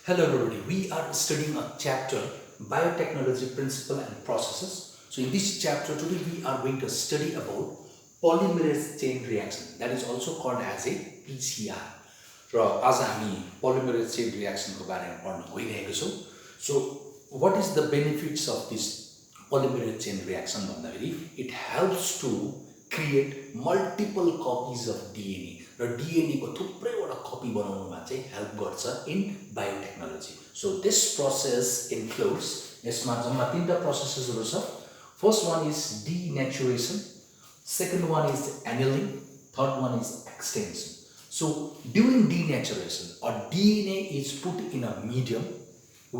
Hello everybody, we are studying a chapter Biotechnology Principle and Processes. So in this chapter today we are going to study about polymerase chain reaction, that is also called as a PCR. र आज हामी polymerase chain reaction को बारेमा पढ्न गइरहेको छौं. So what is the benefits of this polymerase chain reaction भन्दाखेरि it helps to create multiple copies of DNA र DNA को थुप्रैवटा कपी बनाउनमा चाहिँ हेल्प गर्छ in biotechnology. So this process includes, यसमा जम्मा तीनटा प्रोसेसहरु छ. First one is denaturation, second one is annealing, third one is extension. So during denaturation a DNA is put in a medium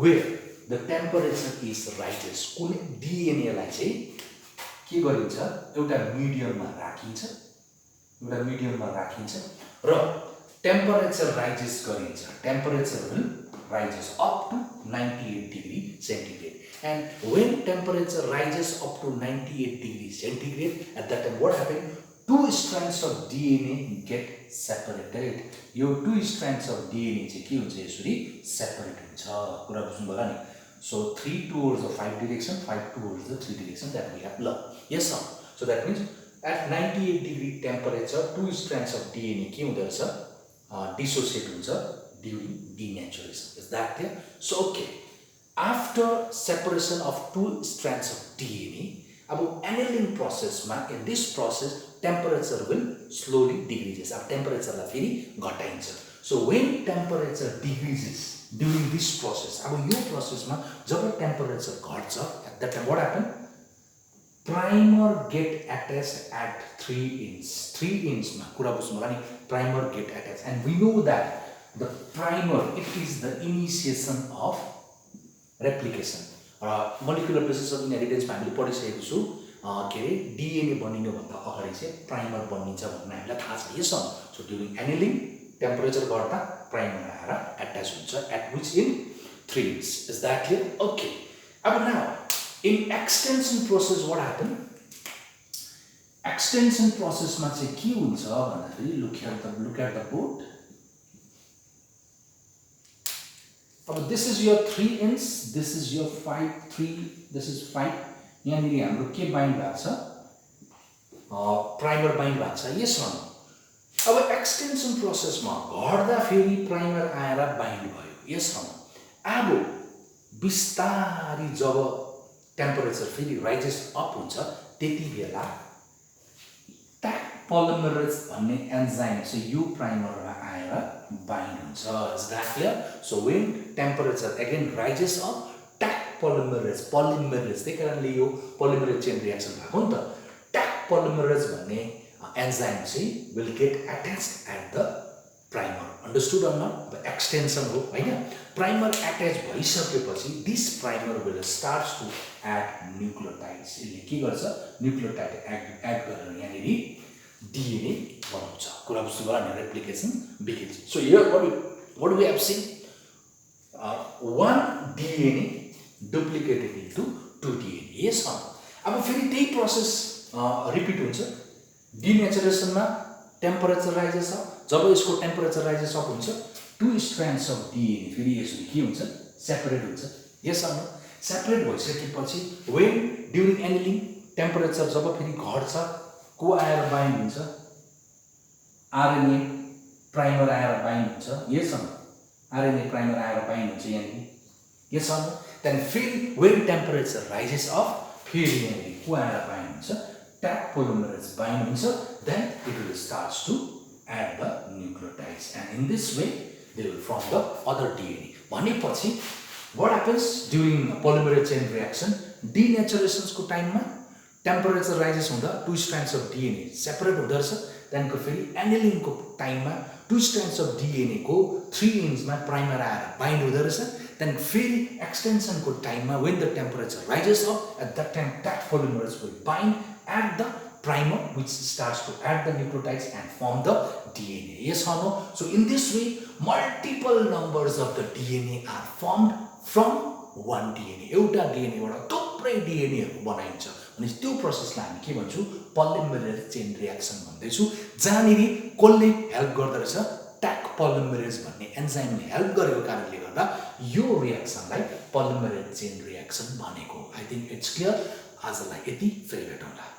where the temperature is rises. कुनै DNA लाई चाहिँ के गरिन्छ, एउटा मिडियममा राखिन्छ र टेम्परेचर राइजेस गरिन्छ. Temperature will rises up to 98 degree centigrade, and when temperature rises up to 98 degree centigrade, at that time what happens, two strands of DNA get separated. यो two strands of DNA चाहिँ के हुन्छ, यसरी separate हुन्छ. कुरा बुझ्नु होला नि. So 3 towards the 5 direction, 5 towards the 3 direction that we have learned. Yes sir. So that means at 98 degree temperature two strands of DNA के हुँदो रहेछ, dissociate हुन्छ during denaturation. Is that clear? So okay, after separation of two strands of DNA, about annealing process ma, in this process temperature will slowly decreases. Ab temperature la feri घटाइन्छ. So when temperature decreases during this process, अब यो process ma जब temperature घट्छ, at that time what happen, primer get attached at 3 inch. 3 inch ma कुरा बुझ्नु होला नि, primer get attached, and we know that the primer, it is the initiation of replication. Molecular basis of inheritance हामीले पढिसकेको छु. के रे DNA बनिनु भन्दा अगाडि चाहिँ प्राइमर बनिन्छ भन्ने हामीलाई थाहा छ. यस. सो ड्युरिङ एनिलिङ टेम्परेचर घट्दा प्राइमर आएर एट्याच हुन्छ at which in 3 inch. Is that clear? Okay. अब now in extension process what happen? Extension process मा चाहिँ के हुन्छ भन्दाखेरि look at the board. This is your 3 inch, this is your 3, this is 5. यहाँनिर हाम्रो के बाइन्ड भएको छ, प्राइमर बाइन्ड भएको छ. यस. अब एक्सटेन्सन प्रोसेसमा घट्दा फेरि प्राइमर आएर बाइन्ड भयो. यस. अब बिस्तारै जब टेम्परेचर फेरि राइजेस अप हुन्छ, त्यति बेला ट्याग पोलिमरेज भन्ने एन्जाइम चाहिँ यो प्राइमरमा आएर बाइन्ड हुन्छ. Is that clear? So when temperature again rises up, tag polymerase त्यही कारणले यो polymerase chain reaction भएको नि त. tag polymerase भन्ने एन्जाइम चाहिँ will get attached at the primer. Understood or not? The extension हो हैन. प्राइमर अट्याच भइसकेपछि this primer will start to add nucleotides. यसले के गर्छ, न्युक्लियोटाइड एड गरेर यहाँनिर DNA बनाउँछ. कुरा बुझ्नु भयो नि, replication begins. So here what do we have seen? One DNA duplicated into 2 DNA. Yes. अब फेरि त्यही प्रोसेस रिपिट हुन्छ. डिनेचुरेसनमा टेम्परेचर राइजेस अप, जब यसको टेम्परेचर राइजेस अप हुन्छ, टु स्ट्रान्ड्स अफ DNA फेरि यसरी के हुन्छ, सेपरेट हुन्छ. यस. सेपरेट भइसकेपछि when during annealing टेम्परेचर जब फेरि घट्छ, को आएर बाइन्ड हुन्छ, RNA प्राइमर आएर बाइन्ड हुन्छ. यस. RNA प्राइमर आएर बाइन्ड हुन्छ यहाँनिर. यस. देन फेरि when temperature rises up, फेरि यहाँनिर को आएर बाइन्ड हुन्छ, ट्याग पोलिमरेज बाइन्ड हुन्छ. then it will start to add the nucleotides, and in this way they will form the other DNA. भनेपछि what happens during polymerase chain reaction, denaturation को टाइममा temperature rises हुँदा to स्ट्रान्ड्स of DNA separate हुँदो रहेछ. त्यहाँदेखि फेरि एनिलिङ को टाइममा टु स्ट्रान्ड्स अफ DNA को 3 इन्चमा प्राइमर आएर बाइन्ड हुँदो रहेछ. त्यहाँदेखि फेरि एक्सटेन्सन को टाइममा when the temperature rises up, at that time tag polymerase will bind at the primer which starts to add the nucleotides and form the DNA. Yes or no? So in this way multiple numbers of the DNA are formed from one DNA. एउटा DNA बाट थुप्रै DNA हरु बनाइन्छ. अनि त्यो प्रोसेसलाई हामी के भन्छौँ, पोलिमरेज चेन रियाक्सन भन्दैछु. जहाँनिर कसले हेल्प गर्दै रहेछ, ट्याक पोलिमरेज भन्ने एन्जाइमले हेल्प गरेको कारणले गर्दा यो रियाक्सनलाई पोलिमरेज चेन रियाक्सन भनेको। I think it's clear. आजलाई यति, फेरि भेटौँला।